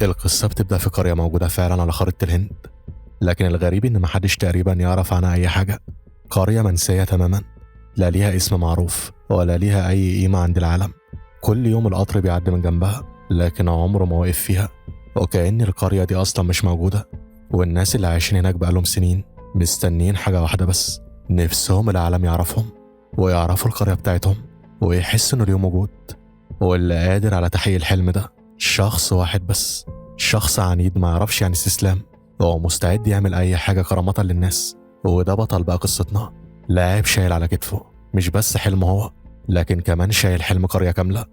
القصة بتبدأ في قرية موجودة فعلا على خريطة الهند، لكن الغريب إن محدش تقريبا يعرف عنها أي حاجة. قرية منسية تماما، لا ليها اسم معروف ولا ليها أي قيمة عند العالم. كل يوم القطر بيعدي من جنبها لكن عمره ما وقف فيها، وكأن القرية دي أصلا مش موجودة. والناس اللي عايشين هناك بقالهم سنين مستنيين حاجة واحدة بس، نفسهم العالم يعرفهم ويعرفوا القرية بتاعتهم ويحسوا إن اليوم موجود. واللي قادر على تحقيق الحلم ده شخص واحد بس، شخص عنيد ما يعرفش يعني استسلام، هو مستعد يعمل أي حاجة كرامة للناس. وده بطل بقى قصتنا، لاعب شايل على كتفه مش بس حلمه هو، لكن كمان شايل حلم قرية كاملة.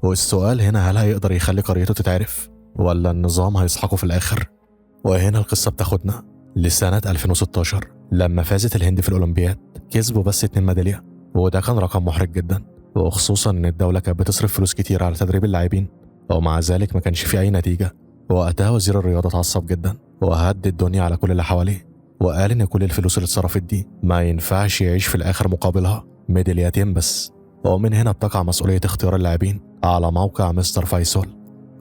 والسؤال هنا، هل هيقدر يخلي قريته تتعرف ولا النظام هيسحقه في الآخر؟ وهنا القصة بتاخدنا لسنة 2016 لما فازت الهند في الأولمبياد. كسبوا بس 2 ميدالية، وده كان رقم محرج جدا، وخصوصا إن الدولة كانت بتصرف فلوس كتير على تدريب اللاعبين، ومع ذلك ما كانش في أي نتيجة. وقتها وزير الرياضة اتعصب جدا وهد الدنيا على كل اللي حواليه، وقال إن كل الفلوس اللي اتصرفت دي ما ينفعش يعيش في الآخر مقابلها ميداليتين بس. ومن هنا بتقع مسؤولية اختيار اللاعبين على موقع مستر فيصل.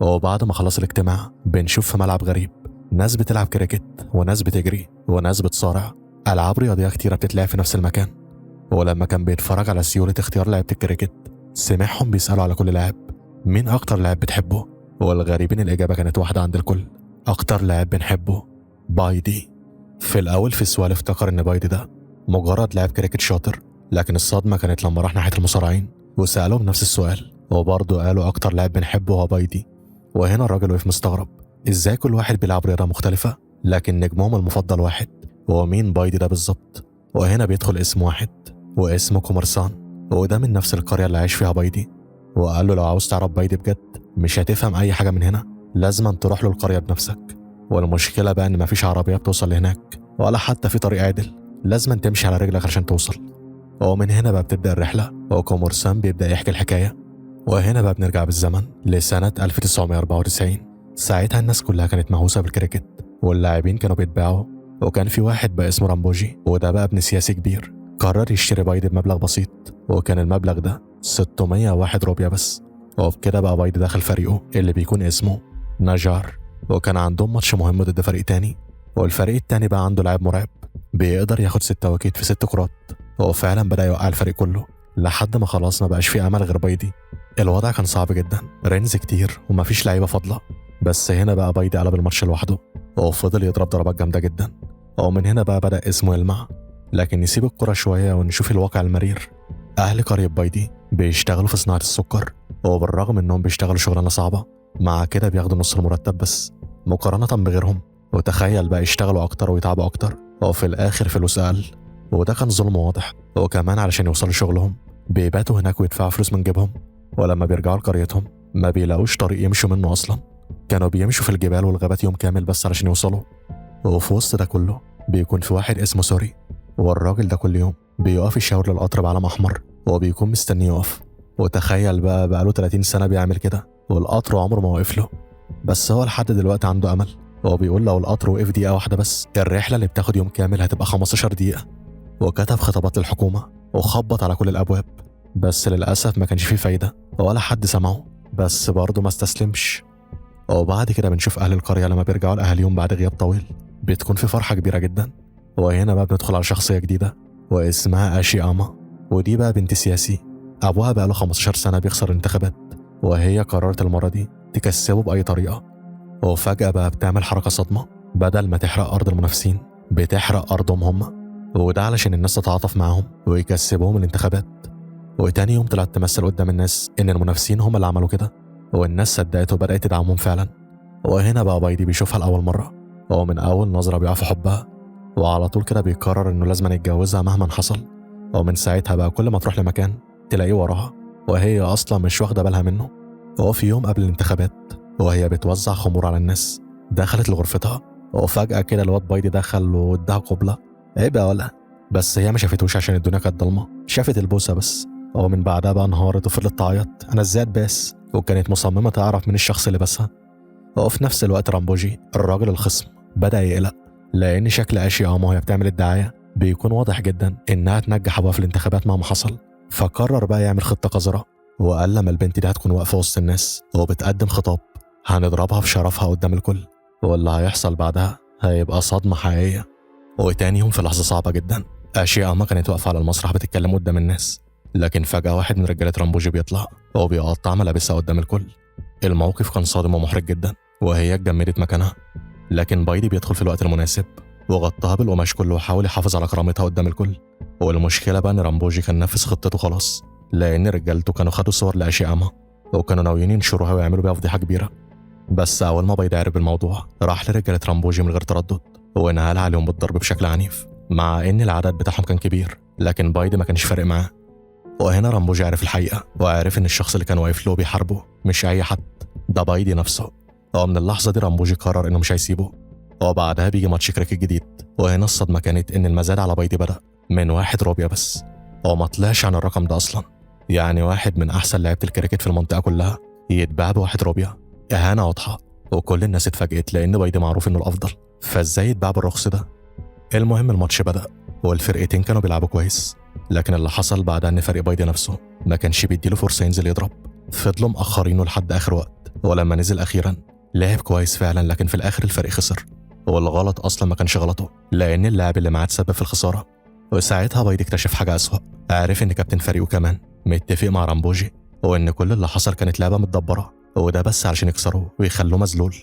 وبعد ما خلص الاجتماع بنشوف في ملعب غريب ناس بتلعب كريكت وناس بتجري وناس بتصارع، ألعاب رياضية كتيرة بتتلعب في نفس المكان. ولما كان بيتفرج على سيولة اختيار لعيبة الكريكت سمعهم بيسألوا على كل لاعب مين أكتر لاعب بتحبه، والغريب إن الإجابة كانت واحدة عند الكل، أكتر لاعب بنحبه بايدي. في الأول في السؤال افتكر إن بايدي ده مجرد لاعب كريكت شاطر، لكن الصدمة كانت لما راح ناحية المصارعين وسألوهم نفس السؤال وبرضه قالوا أكتر لاعب بنحبه هو بايدي. وهنا الراجل وقف مستغرب، إزاي كل واحد بيلعب رياضة مختلفة لكن نجمهم المفضل واحد؟ هو مين بايدي ده بالظبط؟ وهنا بيدخل اسم واحد واسمه كومرسان، وده من نفس القرية اللي عايش فيها بايدي. وقال له لو عاوز تعرف بايدي بجد مش هتفهم أي حاجة من هنا، لازم تروح له القرية بنفسك. والمشكلة بقى إن مفيش عربيات توصل لهناك ولا حتى في طريق عادل، لازم تمشي على رجلك عشان توصل. ومن هنا بقى بتبدأ الرحلة وكومرسان بيبدأ يحكي الحكاية. وهنا بقى بنرجع بالزمن لسنة 1994. ساعتها الناس كلها كانت مهووسة بالكريكت واللاعبين كانوا بيتباعوا، وكان في واحد بقى اسمه رامبوجي، وده بقى ابن سياسي كبير قرر يشتري بايدي بمبلغ بسيط، وكان المبلغ ده 601 روبيا بس. وبكده بقى بايدي دخل فريقه اللي بيكون اسمه نجار، وكان عندهم ماتش مهم ضد فريق تاني، والفريق التاني بقى عنده لاعب مرعب بيقدر ياخد 6 وكيت في 6 كرات. هو فعلا بدأ يوقع الفريق كله لحد ما خلاص ما بقاش في امل غير بايدي. الوضع كان صعب جدا، رينز كتير ومفيش لعيبه فاضله. بس هنا بقى بايدي قلب الماتش لوحده وفضل يضرب ضربات جامده جدا، ومن هنا بقى بدأ اسمه يلمع. لكن نسيب الكرة شويه ونشوف الواقع المرير. اهل قريه بايدي بيشتغلوا في صناعه السكر، وبالرغم انهم بيشتغلوا شغلانه صعبه مع كده بياخدوا نص المرتب بس مقارنه بغيرهم. وتخيل بقى يشتغلوا اكتر ويتعبوا اكتر وفي الاخر فلوس اقل، وده كان ظلم واضح. وكمان علشان يوصلوا شغلهم بيباتوا هناك ويدفعوا فلوس من جيبهم، ولما بيرجعوا لقريتهم ما بيلاقوش طريق يمشوا منه اصلا. كانوا بيمشوا في الجبال والغابات يوم كامل بس علشان يوصلوا. وفي وسط ده كله بيكون في واحد اسمه سوري، والراجل ده كل يوم بيقف يشاور للقطر بعلم احمر وبيكون مستني يقف. وتخيل بقى له 30 سنه بيعمل كده والقطر عمره ما وقف له. بس هو لحد دلوقتي عنده امل، هو بيقول لو القطر وقف دقيقه واحده بس الرحله اللي بتاخد يوم كامل هتبقى 15 دقيقه. وكتب خطابات للحكومه وخبط على كل الابواب، بس للاسف ما كانش فيه فايده ولا حد سمعه، بس برضه ما استسلمش. وبعد كده بنشوف اهل القريه لما بيرجعوا لاهاليهم بعد غياب طويل بتكون في فرحه كبيره جدا. وهنا بقى بندخل على شخصيه جديده واسمها اشي اما، ودي بقى بنت سياسي ابوها بقى له 15 سنه بيخسر الانتخابات، وهي قررت المره دي تكسبه باي طريقه. وفجاه بقى بتعمل حركه صدمه، بدل ما تحرق ارض المنافسين بتحرق ارضهم هم، وده علشان الناس تتعاطف معاهم ويكسبوهم الانتخابات. وتاني يوم طلعت تمثل قدام الناس ان المنافسين هم اللي عملوا كده، والناس صدقت وبدأت تدعمهم فعلا. وهنا بقى بايدي بيشوفها لأول مرة، وهو من أول نظرة بيقع في حبها، وعلى طول كده بيقرر إنه لازم يتجوزها مهما حصل. ومن ساعتها بقى كل ما تروح لمكان تلاقيه وراها وهي أصلا مش واخدة بالها منه. وفي يوم قبل الانتخابات وهي بتوزع خمور على الناس دخلت لغرفتها، وفجأة كده الواد بايدي دخل واداها قبلة. عيب يا ولا، بس هي ما شافتوش عشان الدنيا كانت ضلمة، شافت البوسة بس. ومن بعدها بقى انهارت وفضلت تعيط أنا إزاي اتباس، وكانت مصممة تعرف مين الشخص اللي بسها. وفي نفس الوقت رامبوجي الراجل الخصم بدأ يقلق، لأن شكل أشياء وهي بتعمل الدعاية بيكون واضح جدا إنها تنجح أبوها في الانتخابات مهما حصل. فقرر بقى يعمل خطة قذرة، وقال لما البنت دي هتكون واقفة وسط الناس وبتقدم خطاب هنضربها في شرفها قدام الكل، واللي هيحصل بعدها هيبقى صدمة حقيقية. وتاني يوم في لحظة صعبة جدا، أشياء كانت واقفة على المسرح بتتكلم قدام الناس، لكن فجأة واحد من رجالة رامبوجي بيطلع وبيقطع ملابسها قدام الكل. الموقف كان صادم ومحرج جدا، وهي اتجمدت مكانها، لكن بايدي بيدخل في الوقت المناسب وغطاها بالقماش كله وحاول يحافظ على كرامتها قدام الكل. والمشكلة بقى إن رامبوجي كان نفذ خطته خلاص، لأن رجالته كانوا خدوا صور لأشياء وكانوا ناويين ينشروها ويعملوا بيها فضيحة كبيرة. بس أول ما بايدي عرف بالموضوع راح لرجالة رامبوجي من غير تردد وانهال عليهم بالضرب بشكل عنيف، مع إن العدد بتاعهم كان كبير لكن بايدي ما كانش فارق معاه. وهنا رامبوجي عرف الحقيقة وعرف إن الشخص اللي كان واقف له بيحاربه مش أي حد، ده بايدي نفسه. ومن اللحظة دي رامبوجي قرر إنه مش هيسيبه. وبعدها بيجي ماتش كريكت جديد، وهنا الصدمة كانت إن المزاد على بايدي بدأ من 1 روبيا بس، وما طلعش عن الرقم ده أصلا. يعني واحد من أحسن لعيبة الكريكت في المنطقة كلها يتباع ب1 روبيا، إهانة واضحة. وكل الناس اتفاجئت لأن بايدي معروف إنه الأفضل، فإزاي يتباع بالرخص ده؟ المهم الماتش بدأ والفرقتين كانوا بيلعبوا كويس، لكن اللي حصل بعدها إن فريق بايدي نفسه ما كانش بيديله فرصة ينزل يضرب. فضلوا مأخرينه لحد آخر وقت، ولما نزل أخيرا لعب كويس فعلا، لكن في الآخر الفريق خسر. والغلط أصلا ما كانش غلطه، لأن اللاعب اللي معاه تسبب في الخسارة. وساعتها بايدي اكتشف حاجة أسوأ، عارف إن كابتن فريقه كمان متفق مع رامبوجي، وإن كل اللي حصل كانت لعبة متدبرة، وده بس علشان يكسروه ويخلوه مذلول.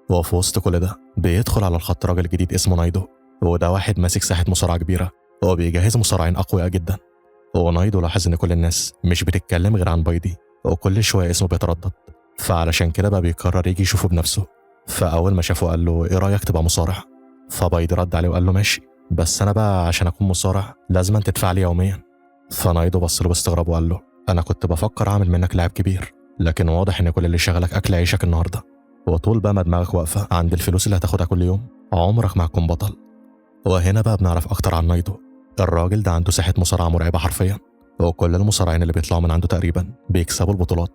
وفي وسط كل ده بيدخل على الخط راجل جديد اسمه نايدو، وده واحد ماسك ساحة مصارعة كبيرة وبيجهز مصارعين أقوياء جدا. ونايدو لاحظ إن كل الناس مش بتتكلم غير عن بايدي، وكل شوية اسمه بيتردد، فعلشان كده بقى بيقرر يجي يشوفه بنفسه. فأول ما شافه قال له إيه رأيك تبقى مصارع؟ فبايدي رد عليه وقال له ماشي، بس أنا بقى عشان أكون مصارع لازم تدفع لي يوميا. فنايدو بص له باستغراب وقال له أنا كنت بفكر أعمل منك لاعب كبير، لكن واضح إن كل اللي شغلك أكل عيشك النهاردة، وطول بقى ما دماغك واقفة عند الفلوس اللي هتاخدها كل يوم عمرك ما هتكون بطل. وهنا بقى بنعرف أكتر عن نايدو. الراجل ده عنده ساحة مصارعة مرعبة حرفيا، وكل المصارعين اللي بيطلعوا من عنده تقريبا بيكسبوا البطولات.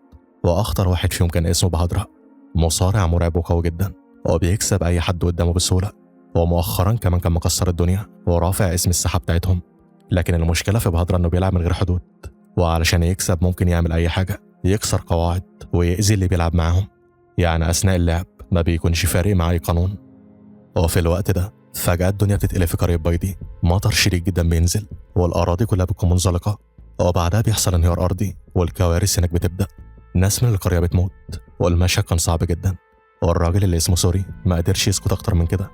وأخطر واحد فيهم كان اسمه بهادرة، مصارع مرعب وقوي جدا وبيكسب أي حد قدامه بسهولة. ومؤخرا كمان كان مكسر الدنيا ورافع اسم الساحة بتاعتهم. لكن المشكلة في بهادرة إنه بيلعب من غير حدود، وعلشان يكسب ممكن يعمل أي حاجة، يكسر قواعد ويأذي اللي بيلعب معاهم. يعني أثناء اللعب ما بيكونش فارق مع أي قانون. وفي الوقت ده فجأة الدنيا بتتقلب في قرية بايدي، مطر شديد جدا بينزل والأراضي كلها بتكون منزلقة، وبعدها بيحصل انهيار أرضي والكوارث هناك بتبدأ. ناس من القرية بتموت والمشهد كان صعب جدا. والراجل اللي اسمه سوري ما قدرش يسكت أكتر من كده،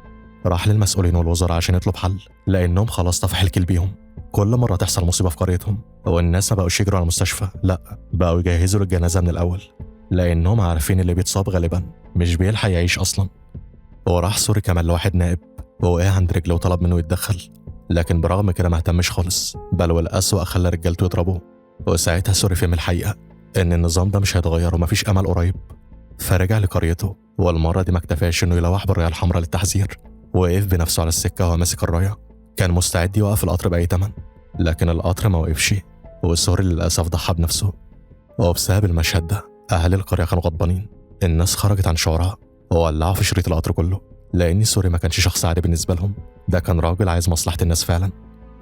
راح للمسؤولين والوزراء عشان يطلب حل، لأنهم خلاص طفح الكل بيهم. كل مرة تحصل مصيبة في قريتهم والناس ما بقوش يجروا على المستشفى، لا بقوا يجهزوا للجنازة من الأول، لأنهم عارفين اللي بيتصاب غالبا مش بيلحق يعيش أصلا. وراح سوري كمان لواحد نائب ووقع عند رجله وطلب منه يتدخل، لكن برغم كده ما اهتمش خالص، بل والأسوأ خلى رجالته يضربوه. وساعتها سوري فهم الحقيقة إن النظام ده مش هيتغير ومفيش أمل قريب، فرجع لقريته. والمرة دي ما اكتفاش إنه يلوح بالراية الحمراء للتحذير، وقف بنفسه على السكة وهو ماسك الراية. كان مستعد يوقف القطر بأي تمن، لكن القطر ما وقفش، وسوري للأسف ضحى بنفسه. وبسبب المشهد ده أهل القرية كانوا غضبانين. الناس خرجت عن شعورها وولعوا في شريط القطر كله، لأن سوري ما كانش شخص عادي بالنسبة لهم، ده كان راجل عايز مصلحة الناس فعلا.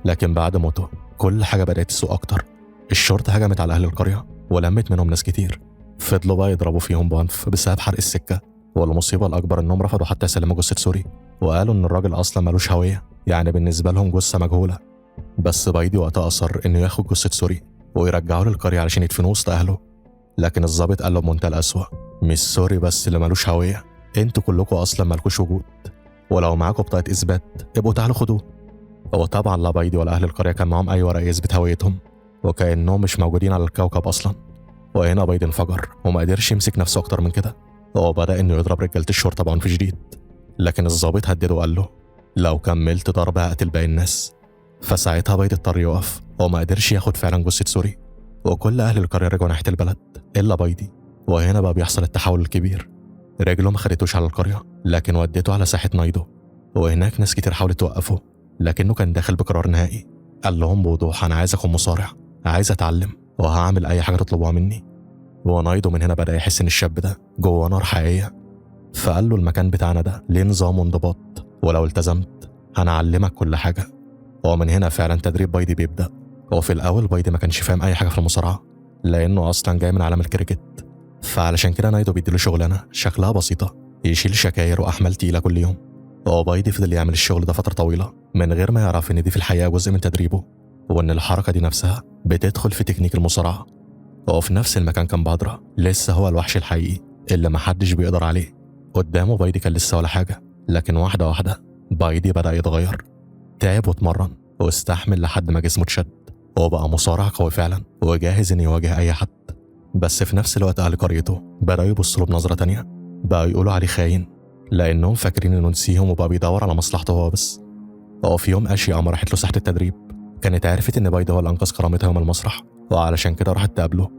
لكن بعد موته كل حاجة بدأت تسوء أكتر. الشرطة هجمت على أهل القرية ولمت منهم ناس كتير، فضلوا بقى يضربوا فيهم بعنف بسبب حرق السكة. والمصيبة الأكبر إنهم رفضوا حتى يسلموا جثة سوري، وقالوا إن الراجل أصلا ملوش هوية، يعني بالنسبة لهم جثة مجهولة. بس بايدي وقتها أصر إنه ياخد جثة سوري ويرجعه للقرية علشان يدفنوه وسط أهله. لكن الضابط قال له بمنتهى القسوة مش سوري بس اللي ملوش هوية، انتوا كلكم أصلا مالكوش وجود، ولو معاكم بطاقة إثبات ابقوا تعالوا خدوه. وطبعا لا بايدي ولا أهل القرية كان معاهم أي ورق يثبت هويتهم، وكأنهم مش موجودين على الكوكب أصلا. وهنا بايدي انفجر وما قدرش يمسك نفسه أكتر من كده، وبدأ إنه يضرب رجالة الشرطة بعنف شديد. لكن الضابط هدده وقال له لو كملت ضرب هقتل باقي الناس. فساعتها بايدي اضطر يقف وما قدرش ياخد فعلا جثة سوري، وكل أهل القرية رجعوا ناحية البلد إلا بايدي. وهنا بقى بيحصل التحول الكبير، رجله ما خدتوش على القرية لكن ودته على ساحة نايدو، وهناك ناس كتير حاولت توقفه لكنه كان داخل بقرار نهائي. قال لهم بوضوح أنا عايز أكون مصارع، عايز أتعلم وهعمل أي حاجة تطلبوها مني. ونايدو من هنا بدأ يحس إن الشاب ده جوه نار حقيقية، فقال له المكان بتاعنا ده ليه نظام وانضباط، ولو التزمت هنعلمك كل حاجة. ومن هنا فعلا تدريب بايدي بيبدأ. وفي الأول بايدي ما كانش فاهم أي حاجة في المصارعة، لأنه أصلا جاي من عالم الكريكت، فعلشان كده نايدو بيديله شغلانة شكلها بسيطة، يشيل شكاير وأحمال تقيلة كل يوم. وبايدي فضل يعمل الشغل ده فترة طويلة من غير ما يعرف إن دي في الحقيقة جزء من تدريبه، وإن الحركة دي نفسها بتدخل في تكنيك المصارعة. وفي نفس المكان كان بهدرة لسه هو الوحش الحقيقي اللي محدش بيقدر عليه. قدامه بايدي كان لسه ولا حاجة، لكن واحدة واحدة بايدي بدأ يتغير. تعب واتمرن واستحمل لحد ما جسمه اتشد، وبقى مصارع قوي فعلا وجاهز إنه يواجه أي حد. بس في نفس الوقت أهل قريته بدأوا يبصوا له بنظرة تانية، بقوا يقولوا عليه خاين لأنهم فاكرين إنه نسيهم وبقى بيدور على مصلحته هو بس. وفي يوم أشي قام راحت له ساحة التدريب، كانت عرفت إن بايدي هو اللي أنقذ كرامتها يوم المسرح، وعلشان كده راحت تقابله.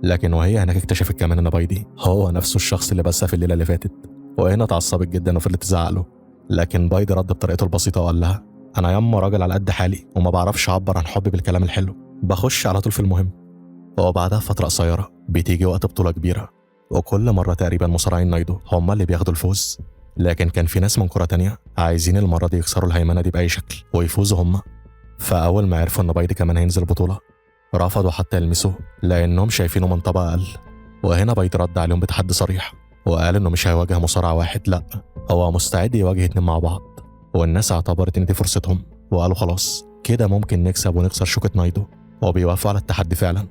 لكن وهي هناك اكتشفت كمان إن بايدي هو نفسه الشخص اللي بسها في الليلة اللي فاتت، وهنا اتعصبت جدا وفضلت تزعق له. لكن بايدي رد بطريقته البسيطة وقال لها: أنا ياما راجل على قد حالي وما بعرفش أعبر عن حبي بالكلام الحلو، بخش على طول في المهم. وبعدها فترة قصيرة بتيجي وقت بطولة كبيرة، وكل مرة تقريبا مصارعين نايدو هم اللي بياخدوا الفوز، لكن كان في ناس من كرة تانية عايزين المرة دي يكسروا الهيمنة دي بأي شكل ويفوزوا هم. فأول ما عرفوا إن بايدي كمان هينزل البطولة رفضوا حتى يلمسوه لأنهم شايفينه من طبقة أقل. وهنا بايدي رد عليهم بتحدي صريح وقال إنه مش هيواجه مصارع واحد، لأ هو مستعد يواجه اتنين مع بعض. والناس اعتبرت إن دي فرصتهم وقالوا خلاص كده ممكن نكسب ونكسر شوكة نايدو، وبيوافقوا على التحدي فعلا.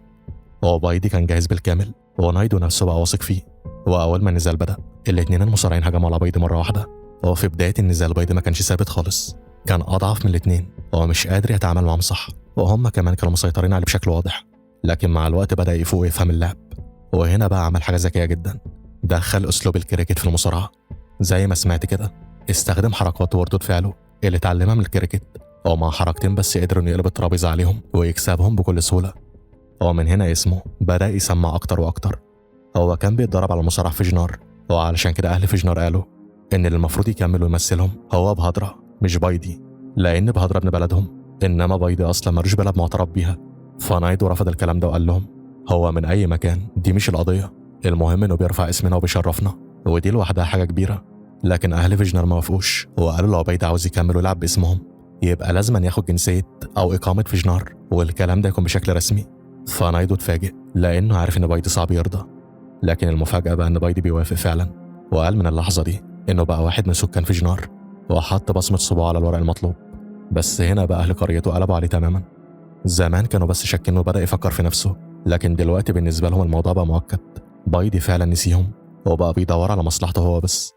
وبايدي كان جاهز بالكامل ونايدو نفسه بقى واثق فيه. وأول ما النزال بدأ الاتنين المصارعين هجموا على بايدي مرة واحدة. وفي بداية النزال بايدي ما كانش ثابت خالص، كان أضعف من الاتنين ومش قادر يتعامل معاهم صح، وهم كمان كانوا مسيطرين عليه بشكل واضح. لكن مع الوقت بدأ يفوق ويفهم اللعب، وهنا بقى عمل حاجة ذكية جدا، دخل أسلوب الكريكت في المصارعة. زي ما سمعت كده استخدم حركاته وردود فعله اللي اتعلمها من الكريكت، ومع حركتين بس قدروا إنه يقلب الترابيزة عليهم ويكسبهم بكل سهولة. ومن هنا اسمه بدأ يسمع أكتر وأكتر. هو كان بيتدرب على المصارعة في فيجنار، وعلشان كده أهل فيجنار قالوا إن اللي المفروض يكمل ويمثلهم هو بهدرة مش بايدي، لأن بهدرة ابن بلدهم، إنما بايدي أصلا ملوش بلد معترف بيها. فنايدو رفض الكلام ده وقال لهم هو من أي مكان دي مش القضية، المهم إنه بيرفع اسمنا وبيشرفنا، ودي لوحدها حاجة كبيرة. لكن أهل فيجنار ما وافقوش وقالوا لو بايدي عاوز يكمل ويلعب باسمهم يبقى لازم ياخد جنسية أو إقامة فيجنار، والكلام ده يكون بشكل رسمي. فنايدو اتفاجئ لأنه عارف إن بايدي صعب يرضى، لكن المفاجأة بقى إن بايدي بيوافق فعلا، وقال من اللحظة دي إنه بقى واحد من سكان فيجنار وحط بصمة صباعه على الورق المطلوب. بس هنا بقى أهل قريته قلبوا عليه تماما. زمان كانوا بس شاكين وبدأ يفكر في نفسه، لكن دلوقتي بالنسبة لهم الموضوع بقى مؤكد، بايدي فعلا نسيهم وبقى بيدور على مصلحته هو بس.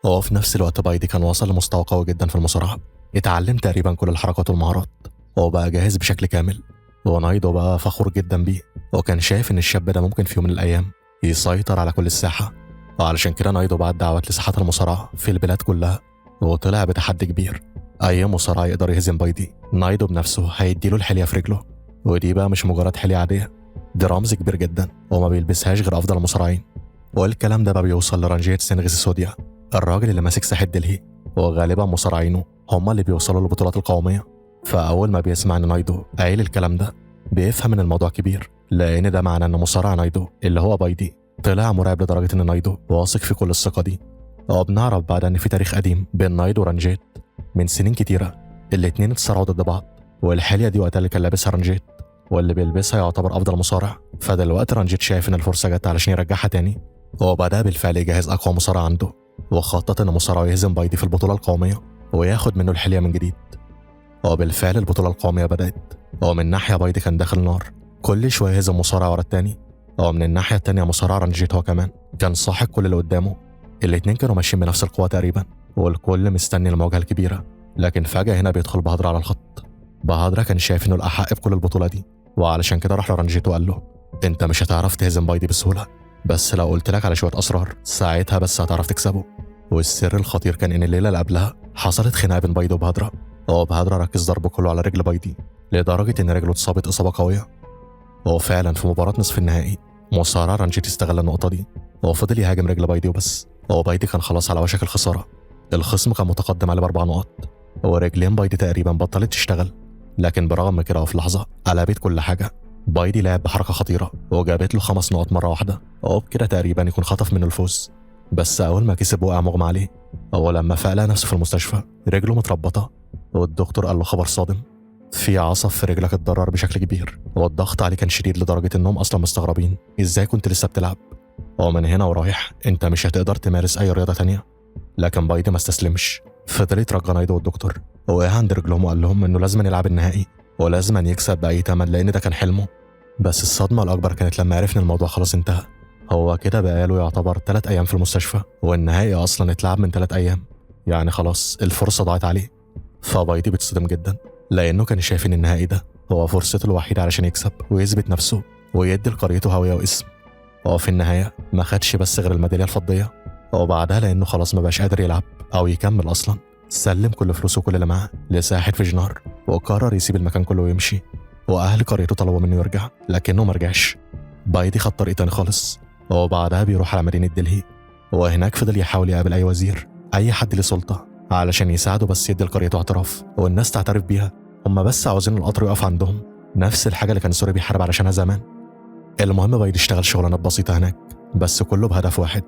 وفي نفس الوقت بايدي كان وصل لمستوى قوي جدا في المصارعة، اتعلم تقريبا كل الحركات والمهارات وبقى جاهز بشكل كامل. ونايدو بقى فخور جدا بيه، وكان شايف ان الشاب ده ممكن في يوم من الايام يسيطر على كل الساحة. وعلشان كده نايدو بعت دعوات لساحات المصارعة في البلاد كلها، وطلع بتحدي كبير، اي مصارع يقدر يهزم بايدي نايدو بنفسه هيديله الحلية في رجله. ودي بقى مش مجرد حلية عادية، دي رمز كبير جدا وما بيلبسهاش غير افضل المصارعين. والكلام ده بقى بيوصل لرانجيت سينغ سيسوديا، الراجل اللي ماسك ساحة دلهي، وغالبا مصارعينه هم اللي بيوصلوا للبطولات القومية. فأول ما بيسمع إن نايدو قايل الكلام ده بيفهم إن الموضوع كبير، لأن ده معناه إن مصارع نايدو اللي هو بايدي طلع مرعب لدرجة إن نايدو واثق في كل الثقة دي. وبنعرف بعد إن في تاريخ قديم بين نايدو ورانجيت من سنين كتيرة، الاتنين اتصارعوا ضد بعض، والحلية دي وقتها اللي كان لابسها رانجيت واللي بيلبسها يعتبر أفضل مصارع. فدلوقتي رانجيت شايف إن الفرصة جت علشان يرجعها تاني، وبدأ بالفعل يجهز أقوى مصارع عنده، وخطط إن مصارعه يهزم بايدي في البطولة القومية وياخد منه الحلية من جديد. وبالفعل البطولة القومية بدأت، ومن ناحية بايدي كان داخل نار، كل شوية يهزم مصارع ورا التاني، ومن الناحية التانية مصارع رانجيت هو كمان كان صاحب كل اللي قدامه. الاتنين كانوا ماشيين بنفس القوة تقريبا، والكل مستني المواجهة الكبيرة. لكن فجأة هنا بيدخل بهدرة على الخط. بهدرة كان شايف إنه الأحق في كل البطولة دي، وعلشان كده راح لرانجيت وقال له أنت مش هتعرف تهزم بايدي بسهولة، بس لو قلت لك على شوية أسرار ساعتها بس هتعرف تكسبه. والسر الخطير كان إن الليلة اللي قبلها حصلت خناقة بين بايدي وبهدرة، وبهدرة ركز ضربه كله على رجل بايدي لدرجة إن رجله اتصابت إصابة قوية. وفعلا في مباراة نصف النهائي مصارع رانجيت استغل النقطة دي وفضل يهاجم رجل بايدي وبس، وبايدي كان خلاص على وشك الخسارة. الخصم كان متقدم عليه ب4 نقط، ورجلين بايدي تقريبا بطلت تشتغل. لكن برغم كده وفي لحظة قلبت كل حاجة، بايدي لعب بحركة خطيرة وجابت له 5 نقط مرة واحدة، وبكده تقريبا يكون خطف منه الفوز. بس أول ما كسب وقع مغمى عليه، ولما فاق لقى نفسه في المستشفى رجله متربطة، والدكتور قال له خبر صادم، في عصب في رجلك اتضرر بشكل كبير، والضغط عليه كان شديد لدرجة انهم اصلا مستغربين ازاي كنت لسه بتلعب. ومن هنا ورايح انت مش هتقدر تمارس اي رياضة تانية. لكن بايدي ما استسلمش، فضل يترجى نايدو والدكتور، وقع عند رجلهم وقال لهم انه لازم يلعب النهائي ولازم يكسب باي تمن لان ده كان حلمه. بس الصدمة الاكبر كانت لما عرف ان الموضوع خلاص انتهى. هو كده بقاله يعتبر 3 ايام في المستشفى، والنهائي اصلا اتلعب من 3 ايام، يعني خلاص الفرصة ضاعت عليه. فبايدي بيتصدم جدا لانه كان شايف ان النهائي ده هو فرصته الوحيدة علشان يكسب ويثبت نفسه ويدي لقريته هوية واسم. وفي النهاية ما خدش بس غير الميدالية الفضية، وبعدها لأنه خلاص ما بقاش قادر يلعب أو يكمل أصلا سلم كل فلوسه وكل اللي معاه لساحر في جنار وقرر يسيب المكان كله ويمشي. وأهل قريته طلبوا منه يرجع لكنه مرجعش. بايدي خد طريق تاني خالص، وبعدها بيروح على مدينة دلهي، وهناك فضل يحاول يقابل أي وزير أي حد له سلطة علشان يساعده بس يدي لقريته اعتراف والناس تعترف بيها. هما بس عاوزين القطر يقف عندهم، نفس الحاجة اللي كان سوري بيحارب علشانها زمان. المهم بايدي اشتغل شغلانات بسيطة هناك بس كله بهدف واحد،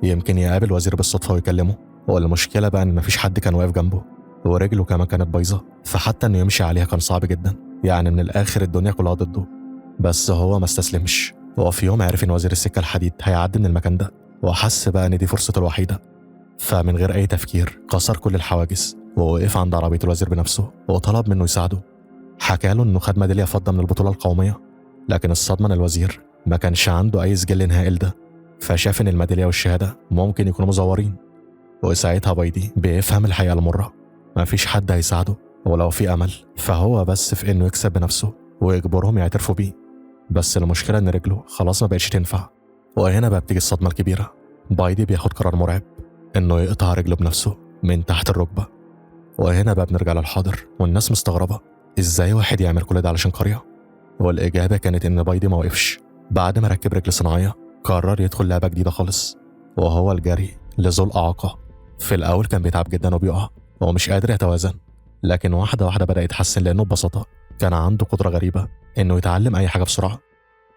يمكن يقابل وزير بالصدفة ويكلمه. والمشكلة بقى ان مفيش حد كان واقف جنبه، ورجله كمان كانت بايظة، فحتى انه يمشي عليها كان صعب جدا، يعني من الاخر الدنيا كلها ضده. بس هو ما استسلمش، وفي يوم عرف ان وزير السكة الحديد هيعدي من المكان ده، وحس بقى ان دي فرصته الوحيدة. فمن غير اي تفكير كسر كل الحواجز ووقف عند عربية الوزير بنفسه وطلب منه يساعده. حكى له انه خد ميدالية فضة من البطولة القومية، لكن الصدمة ان الوزير ما كانش عنده اي سجل نهائي لده، فشاف ان الميدالية والشهادة ممكن يكونوا مزورين. وساعتها بايدي بيفهم الحقيقة المرة، مفيش حد هيساعده، ولو في امل فهو بس في انه يكسب بنفسه ويجبرهم يعترفوا بيه. بس المشكلة ان رجله خلاص ما بقتش تنفع، وهنا بقى بتيجي الصدمة الكبيرة. بايدي بياخد قرار مرعب انه يقطع رجله بنفسه من تحت الركبة. وهنا بقى بنرجع للحاضر والناس مستغربة ازاي واحد يعمل كل ده علشان قرية. والإجابة كانت إن بايدي ما وقفش، بعد ما ركب رجل صناعية قرر يدخل لعبة جديدة خالص وهو الجري لذو الإعاقة. في الأول كان بيتعب جدا وبيقع ومش قادر يتوازن، لكن واحدة واحدة بدأ يتحسن لأنه ببساطة كان عنده قدرة غريبة إنه يتعلم أي حاجة بسرعة.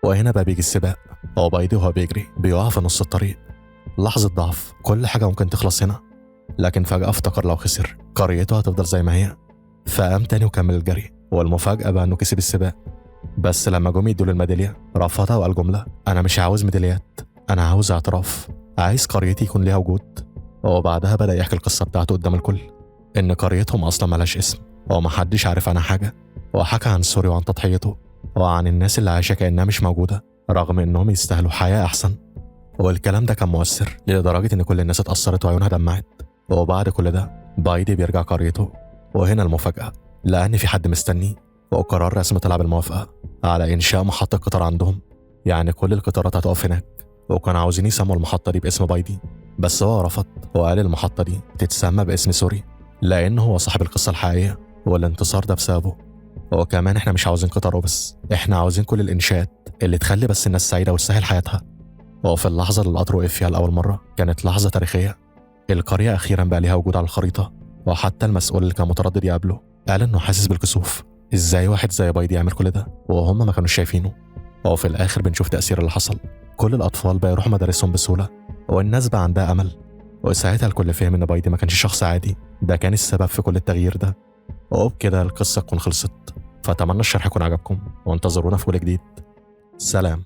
وهنا بقى بيجي السباق، وبايدي وهو بيجري بيقع في نص الطريق، لحظة ضعف كل حاجة ممكن تخلص هنا. لكن فجأة افتكر لو خسر قريته هتفضل زي ما هي، فقام تاني وكمل الجري. والمفاجأة بقى إنه كسب السباق. بس لما جم يدوا له الميدالية رفضها وقال جملة: أنا مش عاوز ميداليات، أنا عاوز اعتراف، عايز قريتي يكون ليها وجود. وبعدها بدأ يحكي القصة بتاعته قدام الكل، إن قريتهم أصلا ملهاش اسم ومحدش عارف عنها حاجة، وحكى عن سوري وعن تضحيته وعن الناس اللي عايشة كأنها مش موجودة رغم إنهم يستاهلوا حياة أحسن. والكلام ده كان مؤثر لدرجة إن كل الناس اتأثرت وعيونها دمعت. وبعد كل ده بايدي بيرجع قريته، وهنا المفاجأة، لأن في حد مستنيه، وقرار رسمي طلع بالموافقة على إنشاء محطة قطار عندهم، يعني كل القطارات هتقف هناك. وكان عاوزين يسموا المحطة دي باسم بايدي، بس هو رفض وقال المحطة دي تتسمى باسم سوري لأنه هو صاحب القصة الحقيقية والانتصار ده بسببه. وكمان احنا مش عاوزين قطار وبس، احنا عاوزين كل الإنشاءات اللي تخلي بس الناس سعيدة وتسهل حياتها. وفي اللحظة اللي القطر وقف فيها لأول مرة كانت لحظة تاريخية، القرية أخيرا بقى ليها وجود على الخريطة. وحتى المسؤول اللي كان متردد يقابله قال إنه حاسس بالكسوف، إزاي واحد زي بايدي يعمل كل ده وهم ما كانوش شايفينه. وفي الآخر بنشوف تأثير اللي حصل، كل الأطفال بقى يروحوا مدارسهم بسهولة والناس بقى عندها أمل. وساعتها الكل فهم إن بايدي ما كانش شخص عادي، ده كان السبب في كل التغيير ده. وبكده القصة تكون خلصت، فأتمنى الشرح يكون عجبكم وانتظرونا في كل جديد. سلام.